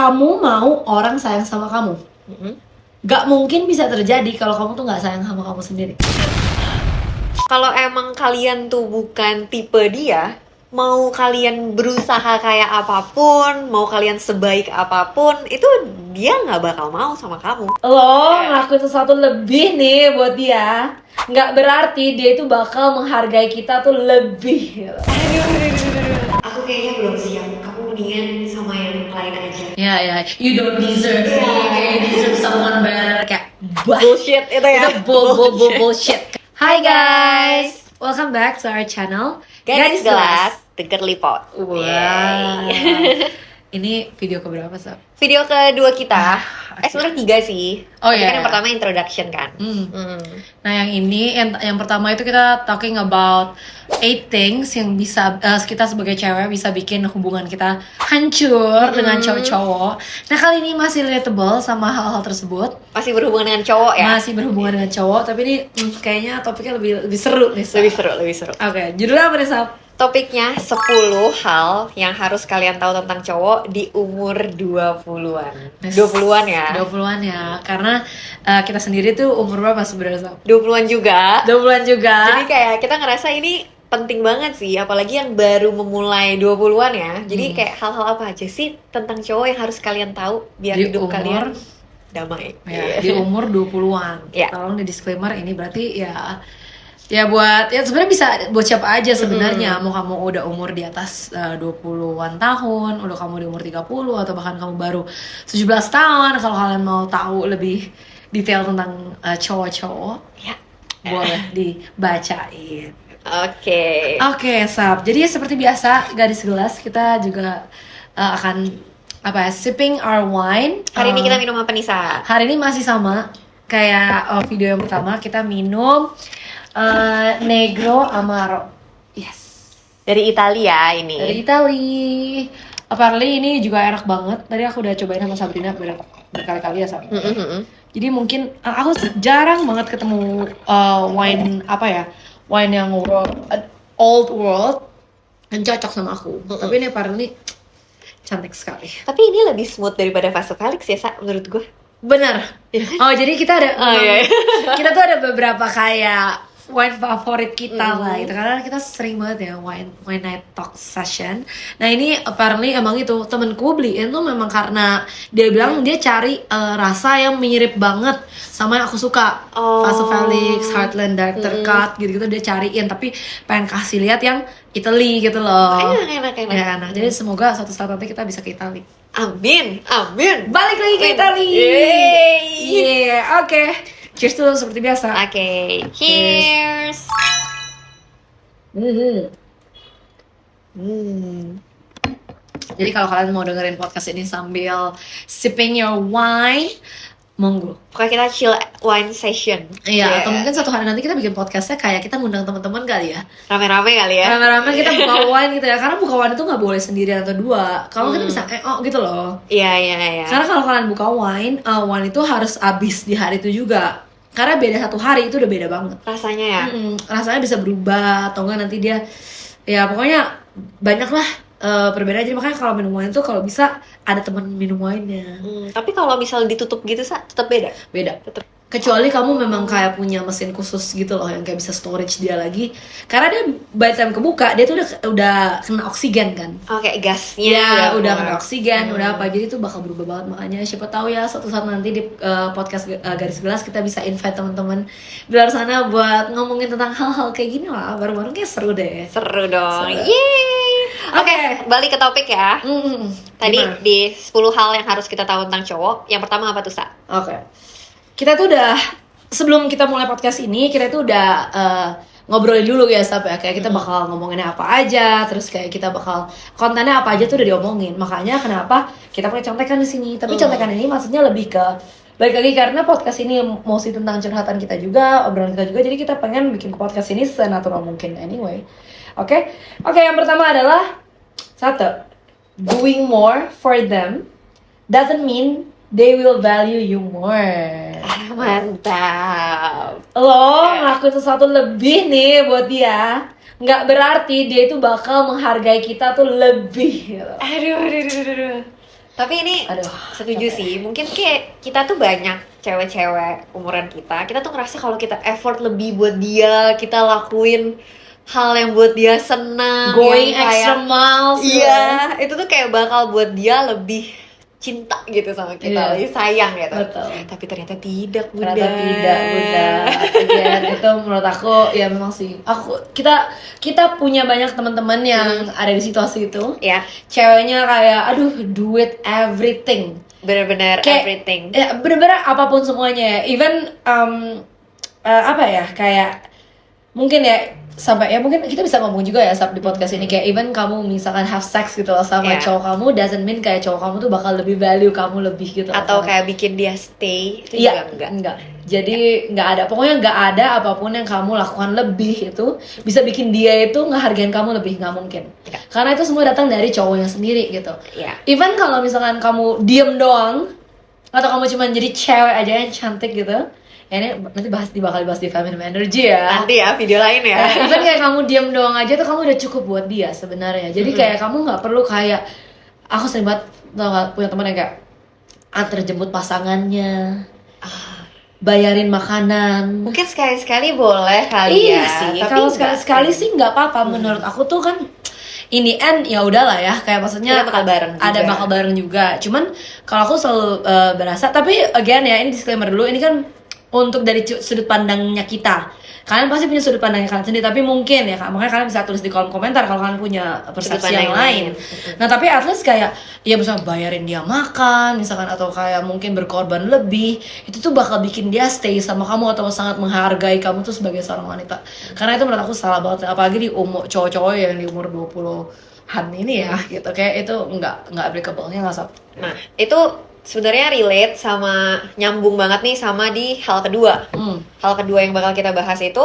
kamu mau orang sayang sama kamu. Gak mungkin bisa terjadi kalau kamu tuh gak sayang sama kamu sendiri. Kalau emang kalian tuh bukan tipe dia, mau kalian berusaha kayak apapun, mau kalian sebaik apapun, itu dia nggak bakal mau sama kamu. Lo ngelakuin sesuatu lebih nih buat dia, gak berarti dia itu bakal menghargai kita tuh lebih gitu. Aku kayaknya belum siap. Kamu mendingan sama yang lain aja. Ya, you don't deserve me, kayak you deserve someone better, kayak Bullshit itu ya. Itu bullshit. Hi guys, welcome back to our channel Gadis Gelas, Denger Lipot. Wow. Yeay. Ini video keberapa, Sob? Video kedua kita. Okay. Sebenarnya 3 sih. Oh Tapi iya. kan yang pertama introduction kan. Nah yang ini, yang pertama itu kita talking about 8 things yang bisa kita sebagai cewek bisa bikin hubungan kita hancur dengan cowok-cowok. Nah kali ini masih relatable sama hal-hal tersebut. Masih berhubungan dengan cowok ya? Masih berhubungan dengan cowok, tapi ini kayaknya topiknya lebih seru nih, Sob. Lebih seru. Oke, judulnya apa nih, Sob? Topiknya 10 hal yang harus kalian tahu tentang cowok di umur 20-an. 20-an ya? 20-an ya, karena kita sendiri tuh umur berapa sebenarnya, Sob? 20-an juga. 20-an juga. Jadi kayak kita ngerasa ini penting banget sih, apalagi yang baru memulai 20-an ya. Jadi kayak hal-hal apa aja sih tentang cowok yang harus kalian tahu biar Di hidup umur, kalian damai. ya, di umur 20-an. Ya. Tolong di disclaimer ini berarti ya buat ya sebenarnya bisa buat siapa aja sebenarnya. Mau kamu udah umur di atas 20-an tahun, udah kamu di umur 30 atau bahkan kamu baru 17 tahun, kalau kalian mau tahu lebih detail tentang cowok-cowok, Ya. boleh dibacain. Oke. Sab. Jadi seperti biasa, Gadis Gelas kita juga akan sipping our wine. Hari ini kita minum apa nih, Sa? Hari ini masih sama kayak video yang pertama, kita minum Negro Amaro. Yes. Dari Italia ini. Dari Itali. Apparently ini juga enak banget. Tadi aku udah cobain sama Sabrina berkali-kali ya, Sab. Jadi mungkin aku jarang banget ketemu wine wine yang old world yang cocok sama aku. Tapi ini apparently cantik sekali. Tapi ini lebih smooth daripada Vaso Felix ya, Sa, menurut gue. Bener. Oh jadi kita ada iya. kita tuh ada beberapa kayak wine favorit kita lah gitu, karena kita sering banget ya wine night talk session. Nah ini apparently emang itu temenku beliin tuh memang karena dia bilang dia cari rasa yang mirip banget sama yang aku suka. Vaso Felix, Heartland Dark Cut gitu-gitu dia cariin, tapi pengen kasih lihat yang Italy gitu loh. Enak. Ya, nah, jadi semoga suatu saat nanti kita bisa ke Italy. Amin. Balik lagi ke Italy. Oke. Cheers dulu seperti biasa. Oke. Cheers. Jadi kalau kalian mau dengerin podcast ini sambil sipping your wine, monggo. Pokoknya kita chill wine session. Iya, atau mungkin suatu hari nanti kita bikin podcastnya kayak kita ngundang teman-teman kali ya. Rame-rame kali ya. Rame-rame kita buka wine gitu ya. Karena buka wine itu nggak boleh sendirian atau dua. Kalau kita bisa gitu loh. Iya. Karena kalau kalian buka wine, wine itu harus habis di hari itu juga. Karena beda satu hari itu udah beda banget. Rasanya ya. Rasanya bisa berubah atau enggak nanti dia ya pokoknya banyak lah perbedaan. Jadi makanya kalau minum wine tuh kalau bisa ada teman minum wine-nya. Tapi kalau misal ditutup gitu, Sa, tetap beda. Tetap. Kecuali kamu memang kayak punya mesin khusus gitu loh yang kayak bisa storage dia lagi. Karena dia by the time kebuka dia tuh udah kena oksigen kan. Oh, kayak gasnya. Ya udah kena oksigen, udah apa, jadi itu bakal berubah banget. Makanya siapa tahu ya suatu saat nanti di podcast Garis Gelas kita bisa invite teman-teman di luar sana buat ngomongin tentang hal-hal kayak gini lah. Baru-baru kayak seru deh. Seru dong. Seru. Yeay. Oke, balik ke topik ya. Tadi Gimana? di 10 hal yang harus kita tahu tentang cowok. Yang pertama apa tuh, Sa? Oke. Kita tuh udah sebelum kita mulai podcast ini kita tuh udah ngobrolin dulu ya, Sab ya. Kayak kita bakal ngomonginnya apa aja, terus kayak kita bakal kontennya apa aja tuh udah diomongin. Makanya kenapa kita punya contekan di sini. Tapi contekan ini maksudnya lebih ke balik lagi karena podcast ini mostly tentang curhatan kita juga, obrolan kita juga. Jadi kita pengen bikin podcast ini senatural mungkin anyway. Oke, yang pertama adalah satu, doing more for them doesn't mean they will value you more. Mantap. Lo ngelakuin sesuatu lebih nih buat dia, nggak berarti dia itu bakal menghargai kita tuh lebih gitu. Aduh. Tapi ini Aduh, setuju capek. sih. Mungkin kayak kita tuh banyak cewek-cewek umuran kita tuh ngerasa kalau kita effort lebih buat dia, kita lakuin hal yang buat dia senang, Going yang kayak extra miles. iya, itu tuh kayak bakal buat dia lebih cinta gitu sama kita, Iya. lebih sayang gitu. Betul. Tapi ternyata tidak, Bunda. Ternyata tidak, Bunda. Again, itu menurut aku ya memang sih. Kita punya banyak teman-teman yang ada di situasi itu. Ya, Ceweknya kayak aduh do it everything. benar-benar Kayak- everything. Ya, bener-bener apapun semuanya. Even apa ya kayak mungkin ya sampai ya mungkin kita bisa ngomong juga ya Sab di podcast ini kayak even kamu misalkan have sex gitu loh sama Iya. cowok kamu doesn't mean kayak cowok kamu tuh bakal lebih value kamu lebih gitu loh. Atau kayak bikin dia stay, itu Iya, juga enggak. enggak. Jadi nggak ada, pokoknya nggak ada apapun yang kamu lakukan lebih itu bisa bikin dia itu ngehargain kamu lebih, nggak mungkin. Iya. Karena itu semua datang dari cowoknya sendiri gitu. Iya. Even kalau misalkan kamu diem doang atau kamu cuma jadi cewek aja yang cantik gitu, ya ini nanti bakal dibahas di Feminine Energy ya. Nanti ya video lain ya. Even kayak kamu diem doang aja tuh kamu udah cukup buat dia sebenarnya. Jadi kayak kamu nggak perlu kayak aku sering banget tau nggak, punya teman yang kayak antar jemput pasangannya, bayarin makanan. Mungkin sekali-sekali boleh kali Iya ya. sih, tapi kalau enggak sekali-sekali sih. sih nggak apa-apa. Menurut aku tuh kan ini end ya udahlah ya, kayak maksudnya Kita bakal bareng juga. ada bakal bareng juga. Cuman kalau aku selalu berasa, tapi again ya ini disclaimer dulu, ini kan untuk dari sudut pandangnya kita. Kalian pasti punya sudut pandangnya kalian sendiri, tapi mungkin ya Kak, makanya kalian bisa tulis di kolom komentar kalau kalian punya persepsi pandang yang yang lain. lain. Nah tapi at least kayak ya misalnya bayarin dia makan misalkan, atau kayak mungkin berkorban lebih, itu tuh bakal bikin dia stay sama kamu atau sangat menghargai kamu tuh sebagai seorang wanita. Karena itu menurut aku salah banget, apalagi di umur cowok-cowok yang di umur 20-an ini ya gitu, kayak itu nggak applicable-nya nggak Sab? Nah, itu sebenarnya relate sama, nyambung banget nih sama di hal kedua. Hal kedua yang bakal kita bahas itu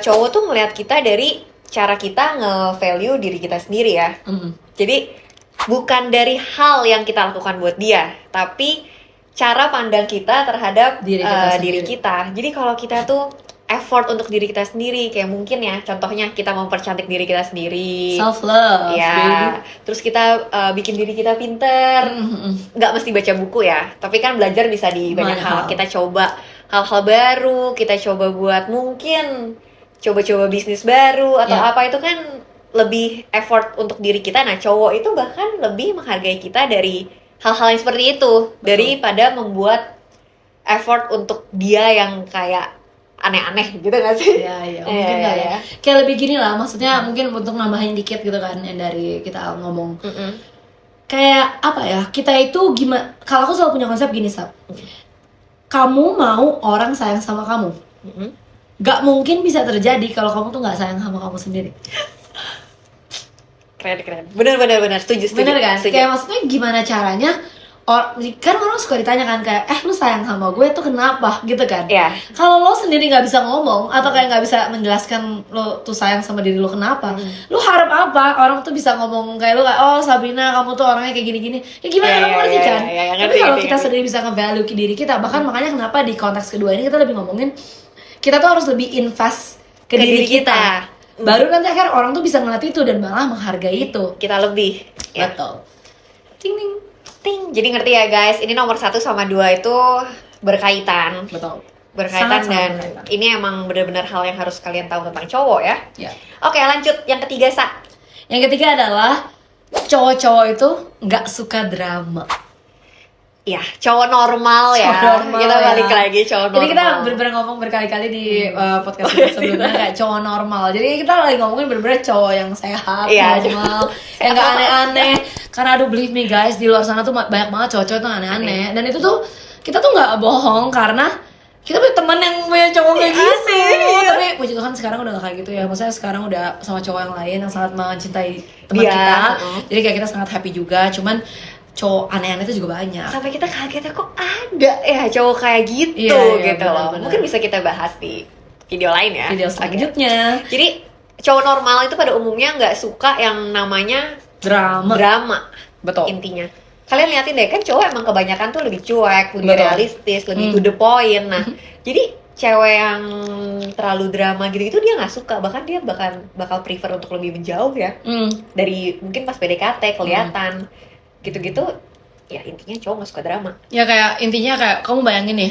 cowok tuh ngelihat kita dari cara kita nge-value diri kita sendiri ya. Jadi bukan dari hal yang kita lakukan buat dia, tapi cara pandang kita terhadap Diri kita diri sendiri. kita. Jadi kalau kita tuh effort untuk diri kita sendiri, kayak mungkin ya contohnya kita mempercantik diri kita sendiri. Self love, Ya, baby. terus kita bikin diri kita pinter. Nggak mesti baca buku ya, tapi kan belajar bisa di banyak Banyak hal. hal. Kita coba hal-hal baru, kita coba buat mungkin coba-coba bisnis baru atau Ya. apa, itu kan lebih effort untuk diri kita. Nah, cowok itu bahkan lebih menghargai kita dari hal-hal yang seperti itu daripada membuat effort untuk dia yang kayak aneh-aneh gitu gak sih? Iya, mungkin Iya, kali iya. ya. Kayak lebih gini lah, maksudnya mungkin untuk nambahin dikit gitu kan yang dari kita ngomong. Kayak apa ya, kita itu gimana, kalau aku selalu punya konsep gini Sab, kamu mau orang sayang sama kamu, gak mungkin bisa terjadi kalau kamu tuh gak sayang sama kamu sendiri. Keren. Bener, setuju. Bener kan? Setuju. Kayak maksudnya gimana caranya, kan orang suka ditanya kan kayak lu sayang sama gue tuh kenapa gitu kan. Iya. Kalau lo sendiri nggak bisa ngomong atau kayak nggak bisa menjelaskan lo tuh sayang sama diri lo kenapa, lo harap apa orang tuh bisa ngomong kayak lo kayak oh Sabrina kamu tuh orangnya kayak gini-gini, ya gimana Iya, kamu iya, ngerti iya, kan. iya, Tapi ngerti, kalau ngerti, kita ngerti. sendiri bisa nge-value diri kita, bahkan makanya kenapa di konteks kedua ini kita lebih ngomongin kita tuh harus lebih invest ke diri kita. Baru nanti akhirnya orang tuh bisa ngeliat itu dan malah menghargai itu. Kita lebih. Ya. Betul. Ting ting. Ting. Jadi ngerti ya guys, ini nomor 1 sama 2 itu berkaitan. Betul. Berkaitan Sangat-sangat dan berkaitan. ini emang benar-benar hal yang harus kalian tahu tentang cowok ya. Ya. Oke, lanjut yang ketiga, Sa. Yang ketiga adalah cowok-cowok itu nggak suka drama. Ya, cowok normal ya. Cowok normal Kita balik ya. lagi cowok normal. Jadi kita bener-bener ngomong berkali-kali di podcast kita sebelumnya kayak cowok normal. Jadi kita lagi ngomongin bener-bener cowok yang sehat, Iya, normal, yang gak aneh-aneh. Karena aduh believe me guys, di luar sana tuh banyak banget cowok-cowok tuh aneh-aneh. Dan itu tuh kita tuh nggak bohong karena kita punya temen yang punya cowok kayak gitu. Tapi puji Tuhan sekarang udah gak kayak gitu ya. Maksudnya sekarang udah sama cowok yang lain yang sangat mencintai teman Dia, kita. Jadi kayak kita sangat happy juga. Cuman cowok aneh-aneh itu juga banyak. Sampai kita kaget ya, kok ada ya cowok kayak gitu Iya, gitu loh. benar-benar. Mungkin bisa kita bahas di video lain ya. Video Oke. selanjutnya Jadi cowok normal itu pada umumnya nggak suka yang namanya drama. drama. Betul. Intinya kalian liatin deh, kan cowok emang kebanyakan tuh lebih cuek, lebih Betul. realistis, lebih to the point. Nah, jadi cewek yang terlalu drama gitu itu dia nggak suka, bahkan dia bakal prefer untuk lebih menjauh ya Hmm. dari mungkin pas PDKT kelihatan. gitu-gitu, ya intinya cowok nggak suka drama. Ya kayak intinya kayak kamu bayangin nih,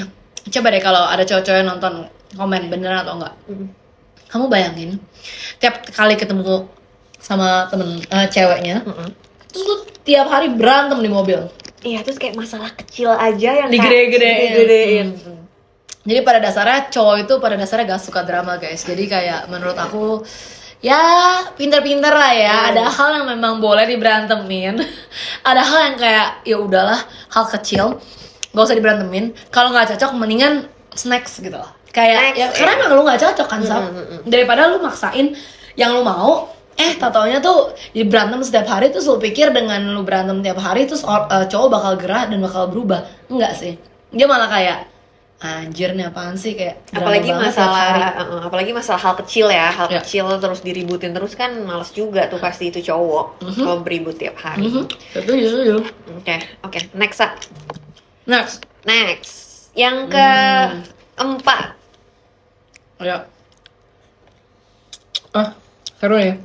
coba deh kalau ada cowok-cowok yang nonton komen beneran atau enggak. Kamu bayangin tiap kali ketemu sama temen ceweknya, terus lu tiap hari berantem di mobil. Iya, terus kayak masalah kecil aja yang digede-gedein. Jadi pada dasarnya cowok itu pada dasarnya gak suka drama guys. Jadi kayak menurut aku ya pinter-pinter lah ya. Ada hal yang memang boleh diberantemin. Ada hal yang kayak ya udahlah hal kecil gak usah diberantemin. Kalau nggak cocok mendingan snacks gitu loh. Kayak ya karena emang lu nggak cocok kan Sab. Daripada lu maksain yang lu mau. Tau-taunya tuh jadi berantem setiap hari. Terus lu pikir dengan lu berantem tiap hari terus cowok bakal gerak dan bakal berubah. Enggak sih. Dia malah kayak anjir nih apaan sih kayak apalagi masalah hal kecil ya, kecil terus diributin terus kan males juga tuh pasti itu cowok kalau beribut tiap hari. Setuju. Oke, next. Yang keempat. Ya. Seru ya.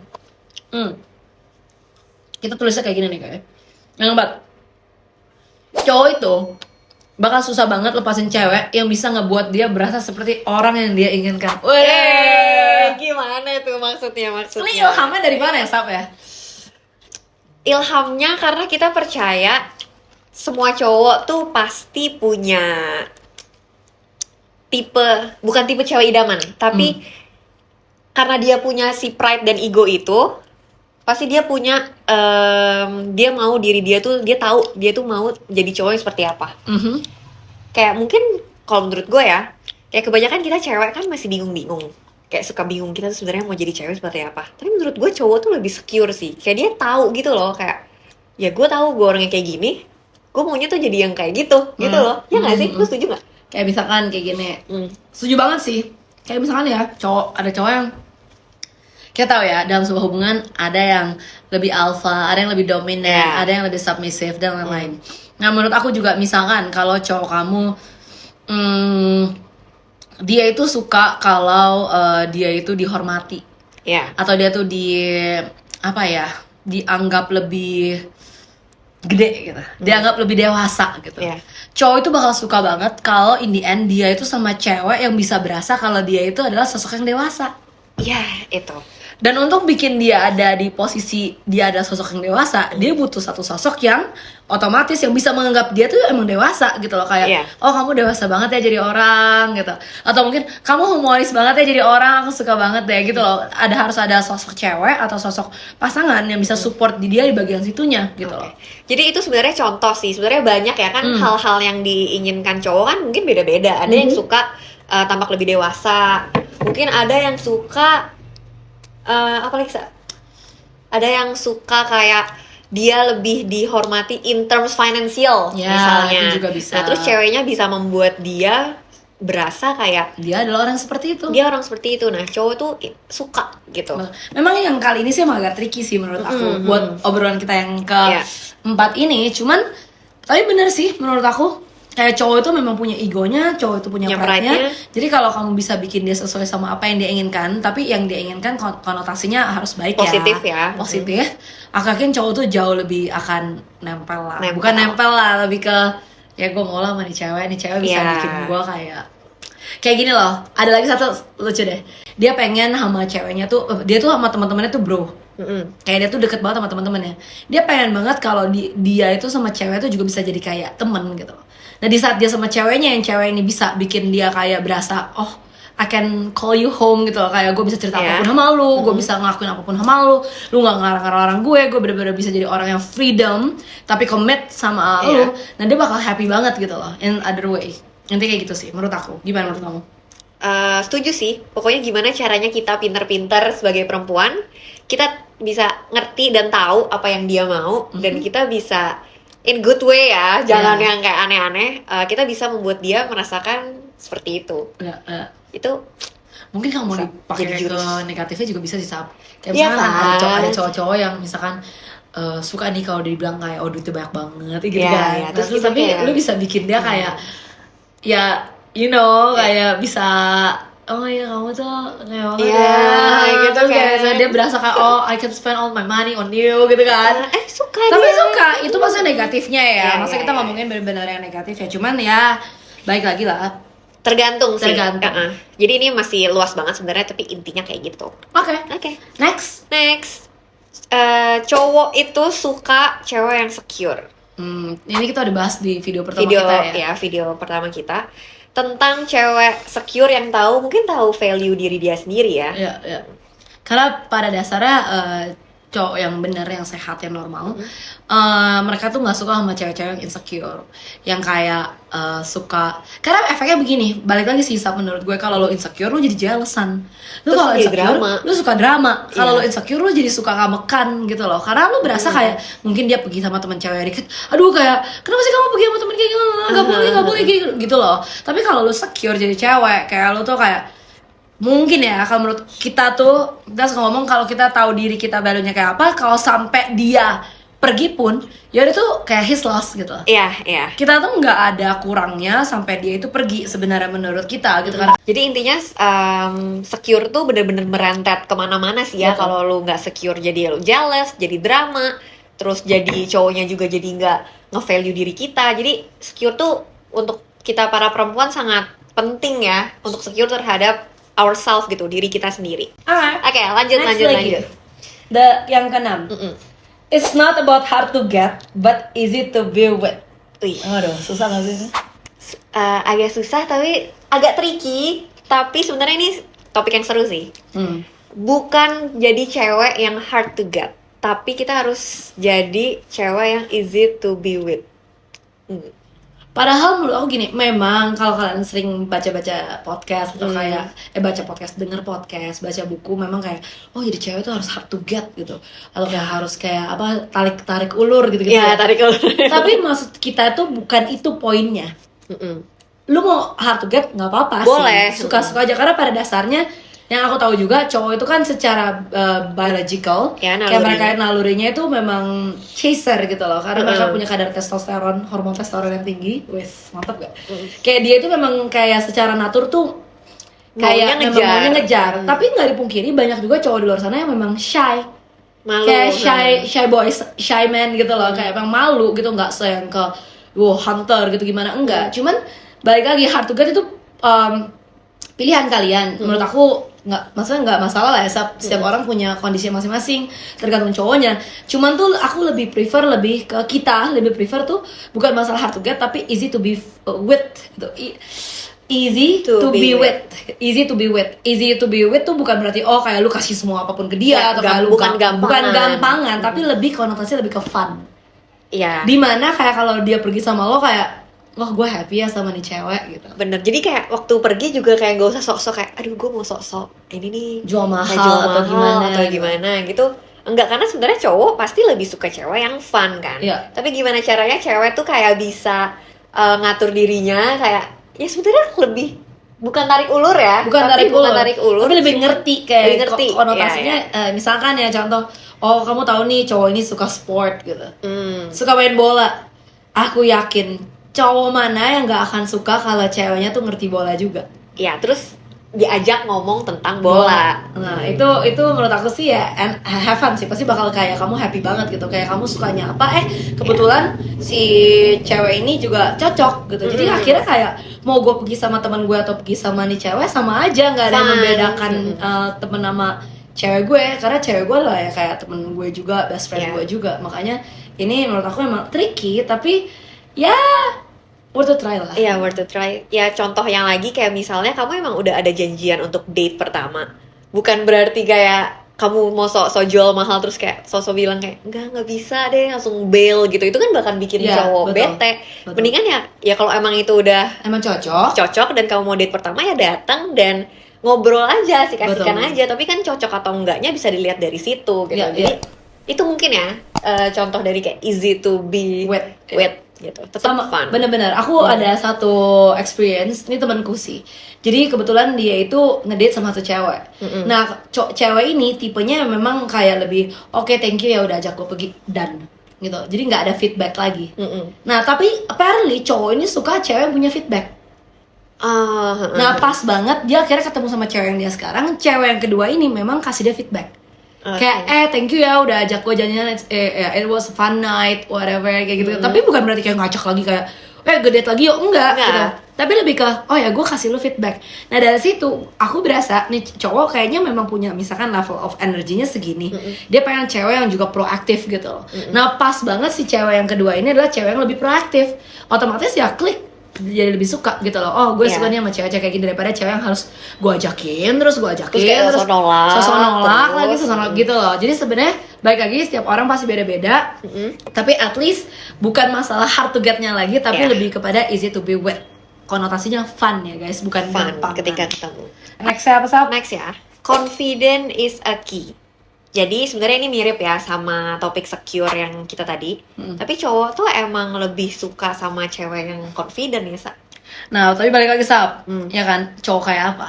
Kita tulisnya kayak gini nih kayak. Yang keempat. Cowok itu bakal susah banget lepasin cewek yang bisa ngebuat dia berasa seperti orang yang dia inginkan. Gimana tuh maksudnya? Ini ilhamnya dari mana ya, Sap ya? Ilhamnya karena kita percaya semua cowok tuh pasti punya bukan tipe cewek idaman, tapi karena dia punya si pride dan ego itu, pasti dia punya dia mau diri dia tuh, dia tahu dia tuh mau jadi cowok yang seperti apa. Kayak mungkin kalau menurut gue ya, kayak kebanyakan kita cewek kan masih bingung-bingung, kayak suka bingung kita tuh sebenarnya mau jadi cewek seperti apa. Tapi menurut gue cowok tuh lebih secure sih, kayak dia tahu gitu loh, kayak ya gue tahu gue orangnya kayak gini, gue maunya tuh jadi yang kayak gitu loh. Ya nggak sih? Lu setuju nggak? Kayak misalkan kayak gini, setuju banget sih. Kayak misalkan ya ada cowok yang kita tahu ya dalam sebuah hubungan ada yang lebih alpha, ada yang lebih dominan, ada yang lebih submissive dan lain-lain. Nah menurut aku juga misalkan kalau cowok kamu dia itu suka kalau dia itu dihormati, atau dia tuh dianggap lebih gede gitu, dianggap lebih dewasa gitu. Cowok itu bakal suka banget kalau in the end dia itu sama cewek yang bisa berasa kalau dia itu adalah sosok yang dewasa. Itu. Dan untuk bikin dia ada di posisi dia ada sosok yang dewasa, dia butuh satu sosok yang otomatis yang bisa menganggap dia tuh emang dewasa gitu loh. Kayak oh kamu dewasa banget ya jadi orang gitu, atau mungkin kamu humoris banget ya jadi orang, aku suka banget deh gitu loh. Harus ada sosok cewek atau sosok pasangan yang bisa support di dia di bagian situnya gitu loh. Jadi itu sebenarnya contoh sih, sebenarnya banyak ya kan hal-hal yang diinginkan cowok kan mungkin beda-beda. Ada yang suka tampak lebih dewasa, mungkin ada yang suka ada yang suka kayak dia lebih dihormati in terms financial misalnya. Itu juga bisa. Nah terus ceweknya bisa membuat dia berasa kayak dia adalah orang seperti itu. Nah cowok tuh suka gitu. Memang yang kali ini sih emang agak tricky sih menurut aku buat obrolan kita yang keempat ini. Cuman tapi bener sih menurut aku, kayak cowok itu memang punya egonya, cowok itu punya pride-nya. Jadi kalau kamu bisa bikin dia sesuai sama apa yang dia inginkan, tapi yang dia inginkan konotasinya harus baik, positif positif. Aku yakin cowok tuh jauh lebih akan nempel lah. Bukan nempel lah, lebih ke ya gue mau lah sama nih cewek bisa bikin gue kayak gini loh. Ada lagi satu lucu deh. Dia pengen sama ceweknya tuh, dia tuh sama teman-temannya tuh bro. Kayak dia tuh deket banget sama teman-temannya. Dia pengen banget kalau dia itu sama cewek tuh juga bisa jadi kayak temen gitu. Nah di saat dia sama ceweknya, yang cewek ini bisa bikin dia kayak berasa oh I can call you home gitu loh, kayak gue bisa cerita apapun sama lu, gue bisa ngelakuin apapun sama lu gak ngelarang-larang gue bener-bener bisa jadi orang yang freedom tapi commit sama lu. Nah dia bakal happy banget gitu loh in other way. Nanti kayak gitu sih menurut aku. Gimana menurut kamu? Setuju sih. Pokoknya gimana caranya kita pinter-pinter sebagai perempuan, kita bisa ngerti dan tahu apa yang dia mau, dan kita bisa in good way ya, jangan yang kayak aneh-aneh. Kita bisa membuat dia merasakan seperti itu. Itu mungkin kamu mau dipakai ke negatifnya juga bisa sih, Sab. Kayak misalkan ada cowok-cowok yang misalkan suka nih kalau dibilang kayak oh duitnya banyak banget gitu kan. Terus tapi lu bisa bikin dia kayak ya you know kayak bisa oh iya kamu tuh kayak banget Iya, ya gitu terus kayak kan. misalnya dia berasa kayak oh I can spend all my money on you gitu kan. Suka Tapi dia. suka, itu maksudnya negatifnya ya. Iya, Masa iya, kita iya. ngomongin benar-benar yang negatif ya. Cuman ya baik lagi lah. Tergantung sih. Tergantung. Jadi ini masih luas banget sebenarnya, tapi intinya kayak gitu. Oke. Oke. Next. Cowok itu suka cewek yang secure. Ini kita udah bahas di video pertama Video kita ya. ya, video pertama kita tentang cewek secure yang mungkin tahu value diri dia sendiri ya. Iya, iya. Karena pada dasarnya cowok yang bener, yang sehat, yang normal, mereka tuh nggak suka sama cewek-cewek yang insecure, yang kayak suka. Karena efeknya begini, balik lagi sih Sab, menurut gue kalau lo insecure lo jadi jealousan. Lo Terus kalau jadi insecure drama. lo suka drama. Kalau Iya. lo insecure lo jadi suka ngamekan gitu loh. Karena lo berasa kayak mungkin dia pergi sama teman cewek dikit, aduh kayak kenapa sih kamu pergi sama temen kayak gitu, nggak boleh gitu loh. Tapi kalau lo secure jadi cewek, kayak lo tuh kayak mungkin ya, kalau menurut kita tuh kita suka ngomong kalau kita tahu diri kita value-nya kayak apa, kalau sampai dia pergi pun ya udah tuh kayak his loss gitu. Iya, iya. Kita tuh nggak ada kurangnya sampai dia itu pergi sebenarnya menurut kita gitu kan. Jadi intinya secure tuh bener-bener merentet kemana-mana sih ya. Betul. Kalau lu nggak secure jadi lu jealous, jadi drama, terus jadi cowoknya juga jadi nggak nge-value diri kita. Jadi secure tuh untuk kita para perempuan sangat penting ya, untuk secure terhadap ourselves gitu, diri kita sendiri. Alright. Oke, lanjut. Yang keenam. It's not about hard to get, but easy to be with. Wih, Aduh, susah gak sih? agak susah tapi agak tricky. Tapi sebenarnya ini topik yang seru sih. Bukan jadi cewek yang hard to get, tapi kita harus jadi cewek yang easy to be with. Padahal menurut aku gini, memang kalau kalian sering baca-baca podcast atau kayak baca podcast, denger podcast, baca buku, memang kayak oh jadi cewek tuh harus hard to get gitu, atau kayak harus kayak apa tarik ulur gitu Ya, tarik ulur. Tapi maksud kita tuh bukan itu poinnya. Lu mau hard to get nggak apa-apa sih, Boleh. suka-suka aja, karena pada dasarnya yang aku tahu juga cowok itu kan secara biological Ya, kayak mereka nalurinya. nalurinya itu memang chaser gitu loh, karena mereka punya kadar testosteron, hormon testosteron yang tinggi. Wes, mantap gak? Kayak dia itu memang kayak secara natur tuh kayak Maunya memang ngejar. maunya ngejar. Tapi nggak dipungkiri banyak juga cowok di luar sana yang memang shy. Malu. Kayak shy boys, shy man gitu loh, kayak emang malu gitu, nggak yang ke hunter gitu gimana, enggak. Cuman balik lagi hard to get itu pilihan kalian. Menurut aku maksudnya nggak masalah lah ya, setiap orang punya kondisi masing-masing, tergantung cowoknya. Cuman tuh aku lebih prefer tuh bukan masalah hard to get tapi easy to be with gitu. Easy to be with. Easy to be with tuh bukan berarti oh kayak lu kasih semua apapun ke dia Ya, atau kayak lu bukan gampangan. gampangan, tapi lebih konotasinya lebih ke fun. Iya. Dimana kayak kalau dia pergi sama lo kayak wah gue happy ya sama nih cewek gitu. Bener, jadi kayak waktu pergi juga kayak gak usah sok-sok kayak aduh gue mau sok-sok ini nih Jual mahal kayak atau gimana gitu. Enggak, karena sebenarnya cowok pasti lebih suka cewek yang fun kan. Iya. Tapi gimana caranya cewek tuh kayak bisa ngatur dirinya, kayak ya sebenarnya lebih bukan tarik ulur ya, Bukan tarik ulur, tapi lebih cuma ngerti kayak lebih ngerti. konotasinya. Iya, Misalkan ya contoh, oh kamu tahu nih cowok ini suka sport gitu, Hmm. suka main bola. Aku yakin cowok mana yang nggak akan suka kalau ceweknya tuh ngerti bola juga. Ya, terus diajak ngomong tentang bola. Nah itu menurut aku sih ya have fun sih, pasti bakal kayak kamu happy banget gitu, kayak kamu sukanya apa, kebetulan si cewek ini juga cocok gitu. Jadi akhirnya kayak mau gue pergi sama teman gue atau pergi sama nih cewek sama aja, nggak ada yang Fun. membedakan temen sama cewek gue, karena cewek gue lah ya kayak temen gue juga, best friend Yeah. gue juga. Makanya ini menurut aku memang tricky, tapi ya worth to try lah. Iya, worth to try. Ya, contoh yang lagi kayak misalnya kamu emang udah ada janjian untuk date pertama. Bukan berarti kayak kamu mau sok-sok jual mahal terus kayak sok-sok bilang kayak nggak bisa deh, langsung bail gitu. Itu kan bahkan bikin Iya, cowok betul. bete. Betul. Mendingan ya kalau emang itu udah Emang cocok. cocok dan kamu mau date pertama ya datang dan ngobrol aja, asik-asikan Betul. aja. Tapi kan cocok atau enggaknya bisa dilihat dari situ gitu. Iya, Jadi itu mungkin ya contoh dari kayak easy to be With. gitu. Tetap Sama, fun. bener-bener aku ada satu experience, ini temanku sih, jadi kebetulan dia itu ngedate sama satu cewek. Nah cewek ini tipenya memang kayak lebih oke, thank you ya udah ajak gue pergi dan gitu, jadi nggak ada feedback lagi. Nah tapi apparently cowok ini suka cewek yang punya feedback. Nah pas banget dia akhirnya ketemu sama cewek yang dia sekarang. Cewek yang kedua ini memang kasih dia feedback. Kayak thank you ya udah ajak gue jalan, it was a fun night whatever kayak gitu. Tapi bukan berarti kayak ngacak lagi kayak gedate lagi yuk, enggak. Gitu. Tapi lebih ke oh ya gue kasih lu feedback. Nah dari situ aku berasa nih cowok kayaknya memang punya misalkan level of energinya segini. Dia pengen cewek yang juga proaktif gitu loh. Nah pas banget si cewek yang kedua ini adalah cewek yang lebih proaktif. Otomatis ya klik, jadi lebih suka gitu loh. Oh gue suka nih sama cewek-cewek kayak gini daripada cewek yang harus gue ajakin terus sosok nolak lagi gitu loh. Jadi sebenarnya baik lagi setiap orang pasti beda-beda. Tapi at least bukan masalah hard to get-nya lagi, tapi lebih kepada easy to be with. Konotasinya fun ya guys, bukan fun gampang ketika ketemu. Next apa sih? Next ya, confident is a key. Jadi sebenarnya ini mirip ya sama topik secure yang kita tadi. Tapi cowok tuh emang lebih suka sama cewek yang confident ya, Sa. Nah, tapi balik lagi Sab, ya kan, cowok kayak apa?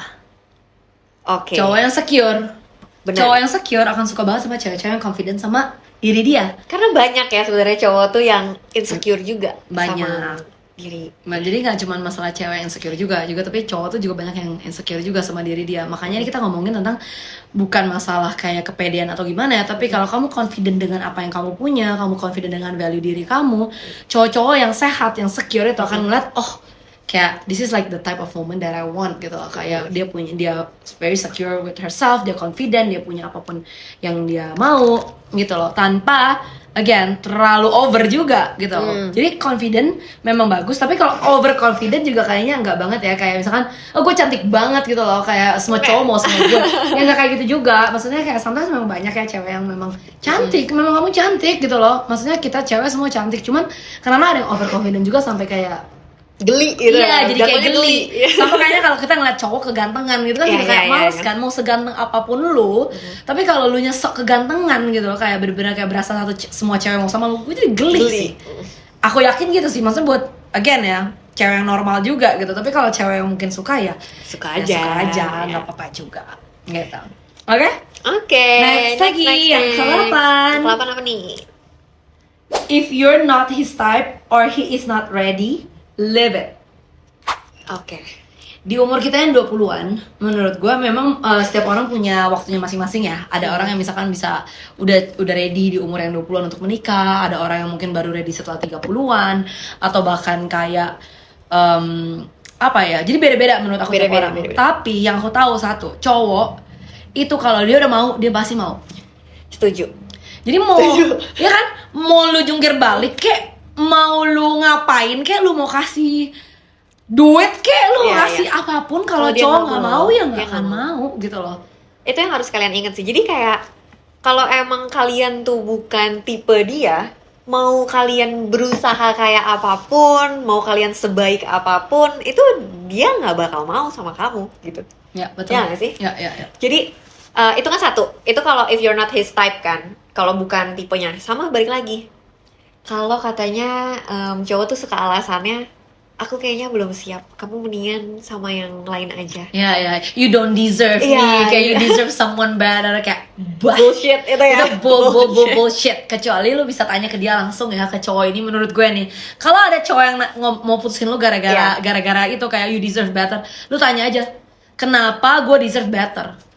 Oke. Cowok yang secure. Bener. Cowok yang secure akan suka banget sama cewek-cewek yang confident sama diri dia. Karena banyak ya sebenarnya cowok tuh yang insecure juga Banyak. sama diri. Nah, jadi nggak cuma masalah cewek insecure juga tapi cowok tuh juga banyak yang insecure juga sama diri dia. Makanya ini kita ngomongin tentang bukan masalah kayak kepedean atau gimana ya, tapi kalau kamu confident dengan apa yang kamu punya, kamu confident dengan value diri kamu, cowok-cowok yang sehat, yang secure itu akan ngeliat, oh kayak this is like the type of woman that I want gitu loh. Kayak dia very secure with herself, dia confident, dia punya apapun yang dia mau gitu loh, tanpa again terlalu over juga gitu loh. Jadi confident memang bagus, tapi kalau over confident juga kayaknya enggak banget ya. Kayak misalkan oh gue cantik banget gitu loh, kayak semua cowok mau sama gue. Ya enggak kayak gitu juga. Maksudnya kayak sometimes memang banyak ya cewek yang memang cantik, memang kamu cantik gitu loh. Maksudnya kita cewek semua cantik, cuman karena ada yang over confident juga sampai kayak geli gitu. Iya, jadi kayak geli. Iya. Sama kayaknya kalau kita ngeliat cowok kegantengan gitu kan juga kayak males kan, mau seganteng apapun lu. Tapi kalau lu nyesok kegantengan gitu loh, kayak bener-bener kayak berasa semua cewek mau sama lu, gue jadi geli sih. Aku yakin gitu sih, maksudnya buat again ya, cewek yang normal juga gitu. Tapi kalau cewek yang mungkin suka ya suka aja, nggak apa-apa juga. Gitu. Oke? Next lagi yang ke-8 apa nih? If you're not his type or he is not ready, live it. Oke. Di umur kita yang 20-an, menurut gue memang setiap orang punya waktunya masing-masing ya. Ada orang yang misalkan bisa udah ready di umur yang 20-an untuk menikah, ada orang yang mungkin baru ready setelah 30-an, atau bahkan kayak apa ya. Jadi beda-beda menurut aku tiap orang. Tapi yang aku tahu satu, cowok itu kalau dia udah mau, dia pasti mau. Setuju. Jadi mau ya kan, mau lu jungkir balik kek, mau lu ngapain kek, lu mau kasih duit kek, lu ngasih apapun, kalau cowok nggak mau ya nggak akan mau gitu loh. Itu yang harus kalian ingat sih. Jadi kayak kalau emang kalian tuh bukan tipe dia, mau kalian berusaha kayak apapun, mau kalian sebaik apapun, itu dia nggak bakal mau sama kamu gitu. Ya betul. Ya nggak sih? Ya. Jadi itu kan satu. Itu kalau if you're not his type kan. Kalau bukan tipenya, sama balik lagi. Kalau katanya cowok tuh suka alasannya, aku kayaknya belum siap, kamu mendingan sama yang lain aja. Ya, you don't deserve me, kayak you deserve someone better, kayak bullshit itu ya. Itu bullshit. Kecuali lu bisa tanya ke dia langsung ya, ke cowok ini menurut gue nih. Kalau ada cowok yang mau putusin lu gara-gara itu kayak you deserve better, lu tanya aja, kenapa gue deserve better?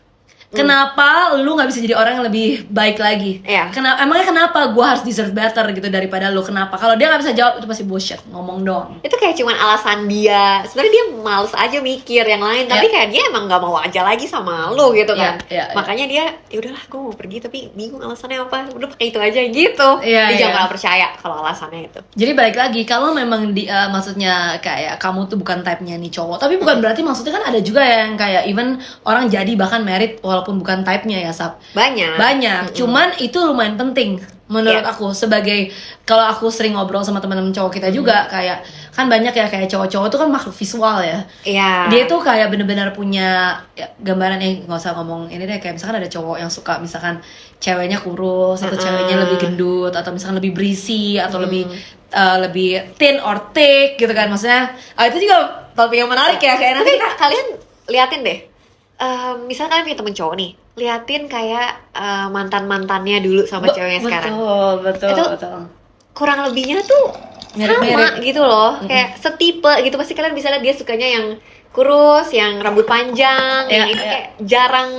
Kenapa lu gak bisa jadi orang yang lebih baik lagi? Emangnya kenapa gue harus deserve better gitu daripada lu? Kenapa? Kalau dia gak bisa jawab, itu pasti bullshit, ngomong doang. Itu kayak cuman alasan dia. Sebenarnya dia males aja mikir yang lain, tapi kayak dia emang gak mau aja lagi sama lu gitu kan. Makanya dia, ya udahlah gue mau pergi tapi bingung alasannya apa. Udah pakai itu aja gitu. Dia jangan percaya kalau alasannya itu. Jadi balik lagi, kalau memang maksudnya kayak kamu tuh bukan type-nya nih cowok, tapi bukan berarti maksudnya kan ada juga yang kayak even orang jadi bahkan married walaupun bukan type-nya ya, Sab. Banyak. Cuman itu lumayan penting menurut aku, sebagai kalau aku sering ngobrol sama teman-teman cowok kita juga, kayak kan banyak ya kayak cowok-cowok tuh kan makhluk visual ya. Dia tuh kayak bener-bener punya gambaran yang nggak usah ngomong ini deh, kayak misalkan ada cowok yang suka misalkan ceweknya kurus atau ceweknya lebih gendut atau misalkan lebih berisi atau lebih thin or thick gitu kan, maksudnya itu juga topik yang menarik ya. Kayak nanti kalian liatin deh. Misalnya kalian punya temen cowok nih, liatin kayak mantan-mantannya dulu sama ceweknya sekarang. Betul. Itu kurang lebihnya tuh Mirip-mirip. sama gitu loh, kayak setipe gitu. Pasti kalian bisa lihat dia sukanya yang kurus, yang rambut panjang, yang Iya, itu iya. kayak jarang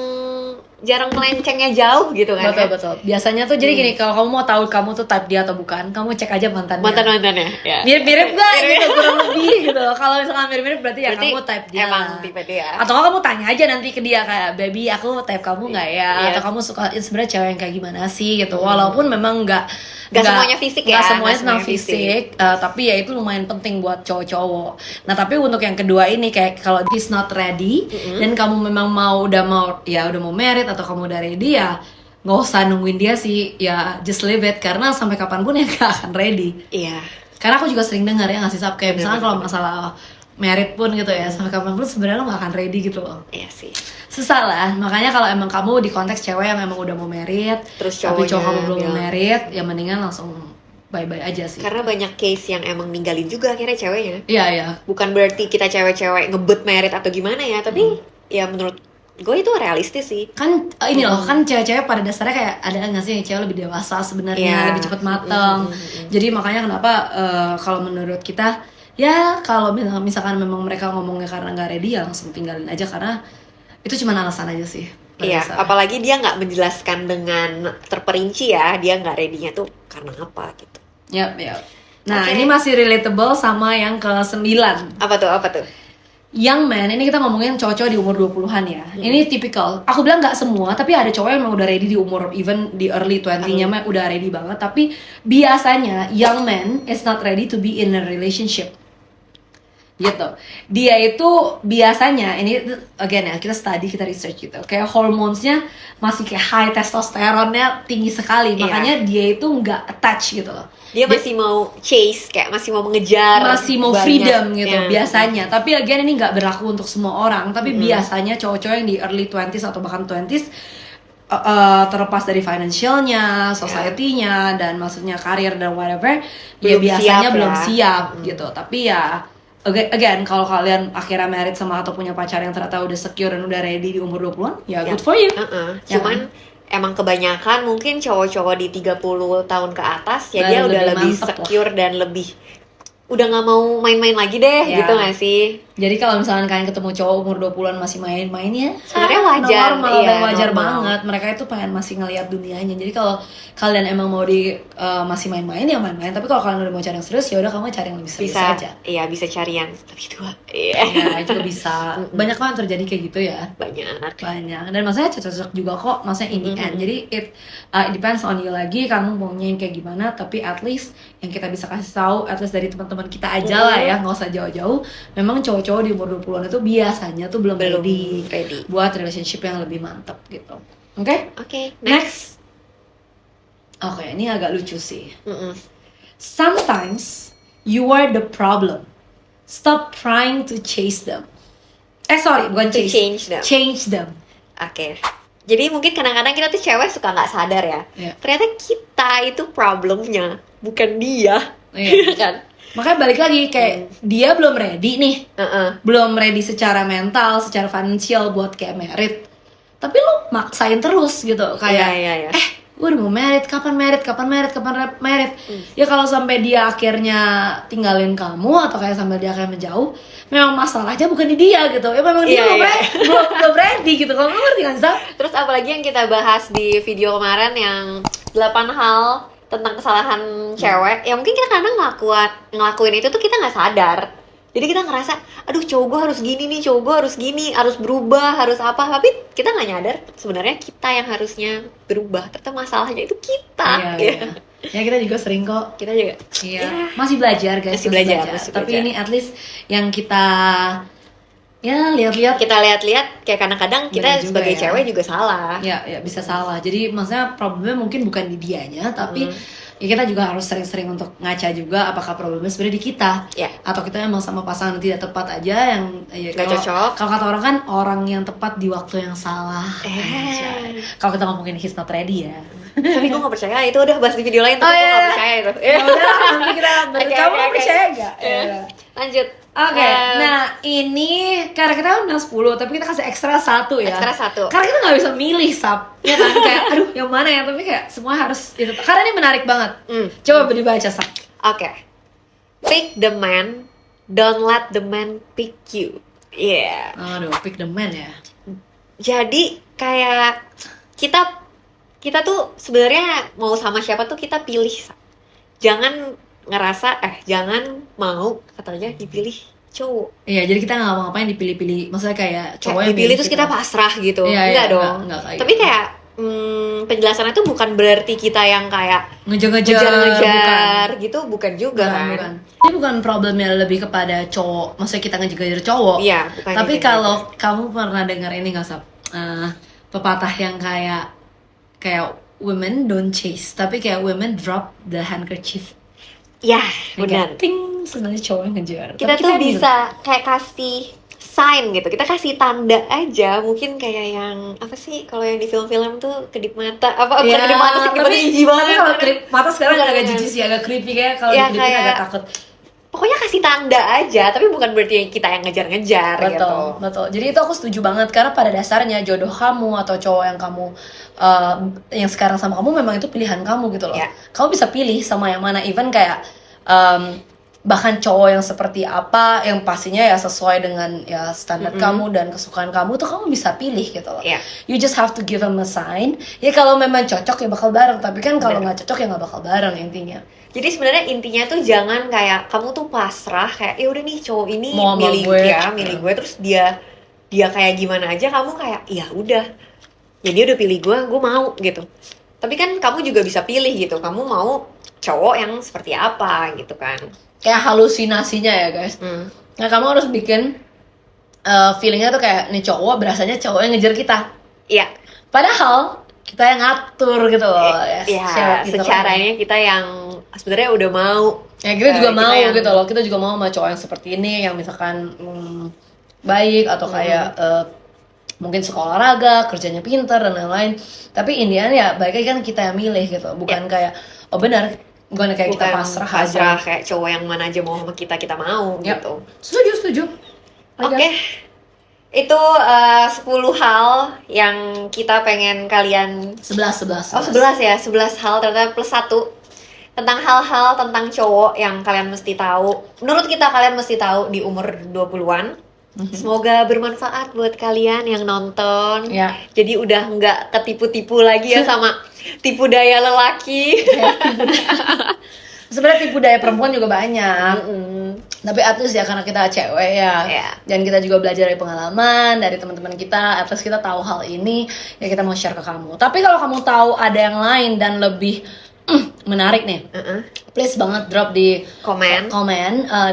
melencengnya jauh gitu kan. Betul Ya? betul. Biasanya tuh jadi gini, kalau kamu mau tahu kamu tuh type dia atau bukan, kamu cek aja mantannya. Mantan-mantannya ya. Mirip-mirip gak gitu, kurang lebih gitu. Kalau misalkan mirip-mirip berarti ya Berarti kamu type dia. emang tipe dia. Atau kamu tanya aja nanti ke dia kayak, baby aku type kamu nggak ya? Iya. Atau kamu suka sebenarnya cewek yang kayak gimana sih gitu. Walaupun memang nggak semuanya fisik ya, nggak semuanya nggak tentang semuanya fisik, tapi ya itu lumayan penting buat cowok-cowok. Nah tapi untuk yang kedua ini kayak kalau he's not ready dan kamu memang udah mau married atau kamu udah ready ya nggak usah nungguin dia sih, ya just leave it karena sampai kapanpun ya gak akan ready. Iya. Karena aku juga sering dengar ya ngasih sub kayak misalnya kalau Bener-bener. masalah married pun gitu ya sampai kapanpun sebenarnya lo gak akan ready gitu loh. Iya sih. Susah lah, makanya kalau emang kamu di konteks cewek yang emang udah mau married Terus tapi cowok cowoknya kamu belum mau bilang- married, ya mendingan langsung bye-bye aja sih. Karena banyak case yang emang ninggalin juga akhirnya ceweknya. Iya ya. Bukan berarti kita cewek-cewek ngebet merit atau gimana ya, tapi ya menurut gue itu realistis sih. Kan ini loh, kan cewek-cewek pada dasarnya kayak ada nggak sih cewek lebih dewasa sebenarnya, Iya. lebih cepat mateng. Jadi makanya kenapa kalau menurut kita ya kalau misalkan memang mereka ngomongnya karena nggak ready ya langsung tinggalin aja karena itu cuma alasan aja sih. pada Iya, dasarnya. apalagi dia nggak menjelaskan dengan terperinci ya, dia nggak ready-nya tuh karena apa gitu. Yap, yap. Nah, Oke. ini masih relatable sama yang ke-9. Apa tuh? Young man, ini kita ngomongin cowok-cowok di umur 20-an ya. Ini typical. Aku bilang nggak semua, tapi ada cowok yang emang udah ready di umur even di early 20-nya mah udah ready banget, tapi biasanya young man is not ready to be in a relationship. Gitu. Dia itu biasanya ini again ya, kita study, kita research gitu. Kayak hormonesnya masih kayak high testosteronnya tinggi sekali, Iya. makanya dia itu nggak attach gitu loh. Dia masih mau chase, kayak masih mau mengejar, Masih mau banyak. freedom gitu Ya. biasanya. Tapi again ini nggak berlaku untuk semua orang. Tapi biasanya cowok-cowok yang di early 20s atau bahkan 20s terlepas dari financialnya, society-nya, dan maksudnya karir dan whatever, ya Belum biasanya siap belum ya. siap gitu. Tapi ya again kalau kalian akhirnya married sama atau punya pacar yang ternyata udah secure dan udah ready di umur 20-an, ya good for you. Ya Cuman emang kebanyakan mungkin cowok-cowok di 30 tahun ke atas ya Nah, dia udah lebih mantep lah. secure dan lebih udah nggak mau main-main lagi deh, Ya. gitu nggak sih? Jadi kalau misalkan kalian ketemu cowok umur 20-an masih main-main ya Sebenarnya wajar, normal, iya, dan wajar normal. banget. Mereka itu pengen masih ngelihat dunianya. Jadi kalau kalian emang mau masih main-main ya main-main. Tapi kalau kalian udah mau cari yang serius ya udah kamu cari yang lebih serius Bisa, aja. iya bisa cari yang tapi dua, iya Ya itu bisa. Banyak banget terjadi kayak gitu ya. banyak. Banyak. Dan maksudnya cocok juga kok. Maksudnya in the end. Jadi it depends on you lagi. Kamu maunya yang kayak gimana. Tapi at least yang kita bisa kasih tahu, at least dari teman-teman kita aja lah ya, nggak usah jauh-jauh. Memang cowok-cowok di umur 20-an itu biasanya tuh belum ready buat relationship yang lebih mantap gitu. Oke? Oke, Next. Oke, ini agak lucu sih. Mm-mm. Sometimes you are the problem. Stop trying to chase them. Sorry, bukan To chase. change them. Change them. Oke. Jadi mungkin kadang-kadang kita tuh cewek suka nggak sadar ya. Iya. Ternyata kita itu problemnya, bukan dia. Iya. Kan? Makanya balik lagi kayak dia belum ready nih. Heeh. Belum ready secara mental, secara financial buat kayak merit. Tapi lu maksain terus gitu kayak Iya. gue udah mau merit, kapan merit? Ya kalau sampai dia akhirnya tinggalin kamu atau kayak sampai dia akhirnya menjauh, memang masalahnya bukan di dia gitu. Ya memang dia Iya. belum ready gitu. Kamu ngerti kan, Zaf? Terus apalagi yang kita bahas di video kemarin yang 8 hal tentang kesalahan cewek, ya mungkin kita kadang ngelakuin itu tuh kita nggak sadar. Jadi kita ngerasa, aduh cowok gue harus gini nih, cowok gue harus gini, harus berubah, harus apa. Tapi kita nggak nyadar sebenarnya kita yang harusnya berubah. Ternyata masalahnya itu kita. Iya. Ya kita juga sering kok. Kita juga. Iya. Masih belajar guys. Masih belajar. Tapi ini at least yang kita ya lihat-lihat. Kita lihat-lihat kayak kadang-kadang kita Bener juga sebagai ya. cewek juga salah. Ya bisa salah. Jadi maksudnya problemnya mungkin bukan di dianya, tapi ya kita juga harus sering-sering untuk ngaca juga apakah problemnya sebenarnya di kita, Ya. atau kita emang sama pasangan yang tidak tepat aja yang ya, Nggak cocok. Kalau kata orang kan orang yang tepat di waktu yang salah. Eh. Anjay. Kalau kita ngomongin he's not ready ya. Tapi gue gak percaya, itu udah bahas di video lain, tapi Oh, gue iya. gak percaya itu. Ya udah, nanti kita Oke, kamu oke. percaya nggak? Iya. Ya. Lanjut. Oke, nah ini karena kita kan bilang 10, tapi kita kasih ekstra 1 ya. Ekstra 1. Karena kita nggak bisa milih, Sap. Ya kan, kayak aduh yang mana ya, tapi kayak semua harus itu. Karena ini menarik banget. Coba dibaca, Sap. Oke. Pick the man, don't let the man pick you. Yeah. Aduh, pick the man ya. Jadi kayak kita tuh sebenarnya mau sama siapa tuh kita pilih. Jangan jangan mau katanya dipilih cowok. Iya, jadi kita nggak mau ngapain dipilih-pilih. Maksudnya kayak cowok yang dipilih terus kita pasrah gitu. Iya, enggak iya, dong. enggak kayak Tapi gitu. kayak penjelasannya tuh bukan berarti kita yang kayak ngejar-ngejar gitu, bukan juga kan. bukan. Ini bukan problemnya lebih kepada cowok. Maksudnya kita ngejar cowok. Iya, bukan. Tapi gitu. kalau kamu pernah dengar ini nggak, Sap? Pepatah yang kayak women don't chase, tapi kayak women drop the handkerchief. ya, Yang benar. kayak, ting, sebenarnya cowok yang ngejar. Kita Tapi tuh yang bisa kayak kasih sign gitu. Kita kasih tanda aja. Mungkin kayak yang apa sih kalau yang di film-film tuh kedip mata bukan ya, kedip mata sih, kedip mata jijik banget. tapi kalau kedip mata sekarang Bukan, agak bukan. jijik sih, agak creepy kayak kalau Ya, dikedipin kayak- agak takut. Pokoknya kasih tanda aja, tapi bukan berarti kita yang ngejar-ngejar gitu. Betul, betul. Jadi itu aku setuju banget karena pada dasarnya jodoh kamu atau cowok yang kamu yang sekarang sama kamu memang itu pilihan kamu gitu loh. Ya. Kamu bisa pilih sama yang mana, even kayak bahkan cowok yang seperti apa yang pastinya ya sesuai dengan ya standar kamu dan kesukaan kamu tuh kamu bisa pilih gitu loh. Ya. You just have to give them a sign. Ya kalau memang cocok ya bakal bareng, tapi kan kalau nggak cocok ya nggak bakal bareng intinya. Jadi sebenarnya intinya tuh jangan kayak kamu tuh pasrah kayak ya udah nih cowok ini Mau sama milih gue. milih gue terus dia kayak gimana aja kamu kayak ya udah. Ya dia udah pilih gue mau gitu. Tapi kan kamu juga bisa pilih gitu. Kamu mau cowok yang seperti apa gitu kan. Kayak halusinasinya ya guys. Nah kamu harus bikin feelingnya tuh kayak nih cowok berasanya cowok yang ngejar kita. Iya. Padahal kita yang ngatur gitu loh. Iya, gitu secara kan. ini kita yang sebenarnya udah mau. Ya kita juga kita mau yang- gitu loh. Kita juga mau sama cowok yang seperti ini yang misalkan baik atau kayak mungkin sekolah olahraga, kerjanya pintar dan lain-lain. Tapi Indian ya baik lagi kan kita yang milih gitu. Bukan kayak oh benar, bukan kayak kita Bukan pasrah pasrah aja. kayak cowok yang mana aja mau sama kita mau Yap. gitu. Setuju. Oke. Itu 10 hal yang kita pengen kalian 11. Oh 11 ya, 11 hal ternyata plus 1 tentang hal-hal tentang cowok yang kalian mesti tahu. Menurut kita kalian mesti tahu di umur 20-an. Semoga bermanfaat buat kalian yang nonton. Ya. Jadi udah nggak ketipu-tipu lagi ya sama tipu daya lelaki. Sebenarnya tipu daya perempuan juga banyak. Tapi at least ya karena kita cewek ya. Iya. Dan kita juga belajar dari pengalaman dari teman-teman kita. At least kita tahu hal ini ya kita mau share ke kamu. Tapi kalau kamu tahu ada yang lain dan lebih menarik nih, please banget drop di Komen.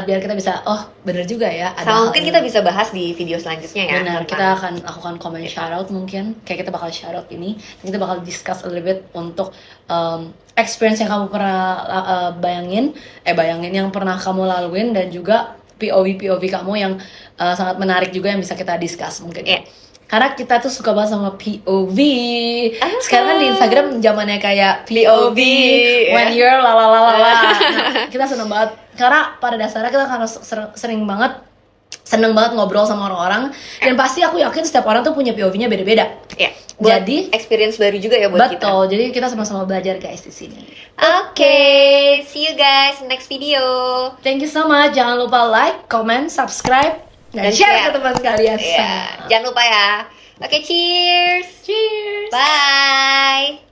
biar kita bisa bener juga ya. Ada Sama hal mungkin ini. kita bisa bahas di video selanjutnya ya. Benar, tentang- kita akan lakukan comment shoutout mungkin. Kayak kita bakal shoutout ini. Dan kita bakal discuss a little bit untuk experience yang kamu pernah bayangin yang pernah kamu laluin dan juga POV kamu yang sangat menarik juga yang bisa kita discuss mungkin. Iya. Karena kita tuh suka banget sama POV. Sekarang kan di Instagram zamannya kayak POV, when you're Nah, kita seneng banget karena pada dasarnya kita harus seneng banget ngobrol sama orang-orang dan pasti aku yakin setiap orang tuh punya POV-nya beda-beda. Ya, buat Jadi experience baru juga ya buat kita. betul. Jadi kita sama-sama belajar guys di sini. Oke, see you guys next video. Thank you so much. Jangan lupa like, comment, subscribe dan Dan share share. ke teman kalian. Iya, jangan lupa ya. Oke, cheers. Cheers. Bye.